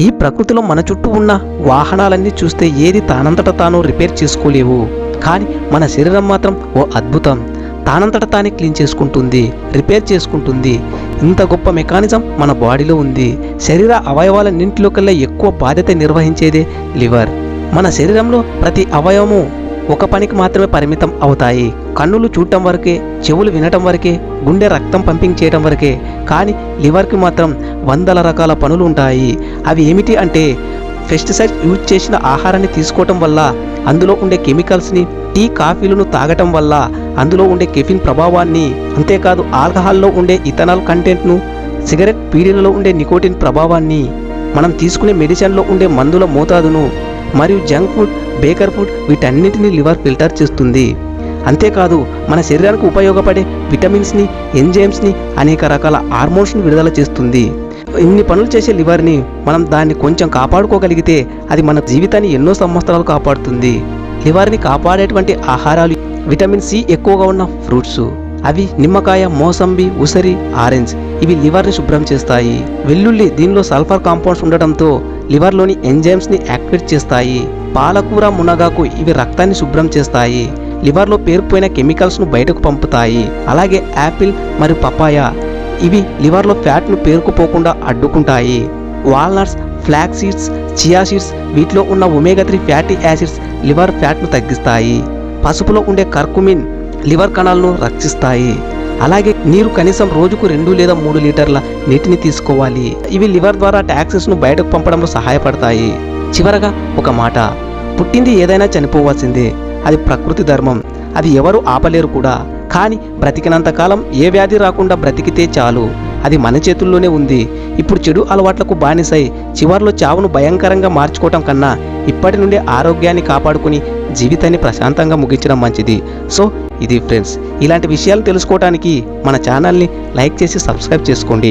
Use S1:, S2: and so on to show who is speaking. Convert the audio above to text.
S1: ఈ ప్రకృతిలో మన చుట్టూ ఉన్న వాహనాలన్నీ చూస్తే ఏది తానంతట తాను రిపేర్ చేసుకోలేవు, కానీ మన శరీరం మాత్రం ఓ అద్భుతం. తానంతట తానే క్లీన్ చేసుకుంటుంది, రిపేర్ చేసుకుంటుంది. ఇంత గొప్ప మెకానిజం మన బాడీలో ఉంది. శరీర అవయవాలన్నింటిలో కల్లా ఎక్కువ బాధ్యత నిర్వహించేదే లివర్. మన శరీరంలో ప్రతి అవయవము ఒక పనికి మాత్రమే పరిమితం అవుతాయి. కన్నులు చూడటం వరకే, చెవులు వినటం వరకే, గుండె రక్తం పంపింగ్ చేయడం వరకే. కానీ లివర్కి మాత్రం వందల రకాల పనులు ఉంటాయి. అవి ఏమిటి అంటే, పెస్టిసైడ్స్ యూజ్ చేసిన ఆహారాన్ని తీసుకోవటం వల్ల అందులో ఉండే కెమికల్స్ని, టీ కాఫీలను తాగటం వల్ల అందులో ఉండే కెఫిన్ ప్రభావాన్ని, అంతేకాదు ఆల్కహాల్లో ఉండే ఇథనాల్ కంటెంట్ను, సిగరెట్ బీడీలలో ఉండే నికోటిన్ ప్రభావాన్ని, మనం తీసుకునే మెడిసిన్లో ఉండే మందుల మోతాదును, మరియు జంక్ ఫుడ్, బేకర్ ఫుడ్, వీటన్నిటిని లివర్ ఫిల్టర్ చేస్తుంది. అంతేకాదు మన శరీరానికి ఉపయోగపడే విటమిన్స్ని, ఎంజైమ్స్ని, అనేక రకాల హార్మోన్స్ని విడుదల చేస్తుంది. ఇన్ని పనులు చేసే లివర్ని మనం దాన్ని కొంచెం కాపాడుకోగలిగితే అది మన జీవితాన్ని ఎన్నో సంవత్సరాలు కాపాడుతుంది. లివర్ని కాపాడేటువంటి ఆహారాలు విటమిన్ సి ఎక్కువగా ఉన్న ఫ్రూట్స్, అవి నిమ్మకాయ, మోసంబి, ఉసిరి, ఆరెంజ్. ఇవి లివర్ని శుభ్రం చేస్తాయి. వెల్లుల్లి, దీనిలో సల్ఫర్ కాంపౌండ్స్ ఉండటంతో లివర్లోని ఎంజైమ్స్ని యాక్టివేట్ చేస్తాయి. పాలకూర, మునగాకు ఇవి రక్తాన్ని శుభ్రం చేస్తాయి. లివర్లో పేరుకుపోయిన కెమికల్స్ను బయటకు పంపుతాయి. అలాగే యాపిల్ మరియు పపాయ ఇవి లివర్లో ఫ్యాట్ను పేరుకుపోకుండా అడ్డుకుంటాయి. Walnuts, flax seeds, chia seeds వీటిలో ఉన్న ఒమేగా 3 ఫ్యాటీ యాసిడ్స్ లివర్ ఫ్యాట్ను తగ్గిస్తాయి. పసుపులో ఉండే కర్కుమిన్ లివర్ కణాలను రక్షిస్తాయి. అలాగే నీరు కనీసం రోజుకు 2 లేదా 3 లీటర్ల నీటిని తీసుకోవాలి. ఇవి లివర్ ద్వారా టాక్సిన్స్ను బయటకు పంపడంలో సహాయపడతాయి. చివరగా ఒక మాట, పుట్టింది ఏదైనా చనిపోవాల్సిందే. అది ప్రకృతి ధర్మం. అది ఎవరు ఆపలేరు కూడా. కానీ బ్రతికినంతకాలం ఏ వ్యాధి రాకుండా బ్రతికితే చాలు. అది మన చేతుల్లోనే ఉంది. ఇప్పుడు చెడు అలవాట్లకు బానిసై చివర్లో చావును భయంకరంగా మార్చుకోవటం కన్నా ఇప్పటి నుండి ఆరోగ్యాన్ని కాపాడుకుని జీవితాన్ని ప్రశాంతంగా ముగించడం మంచిది. సో ఇది ఫ్రెండ్స్, ఇలాంటి విషయాలు తెలుసుకోవడానికి మన ఛానల్ని లైక్ చేసి సబ్స్క్రైబ్ చేసుకోండి.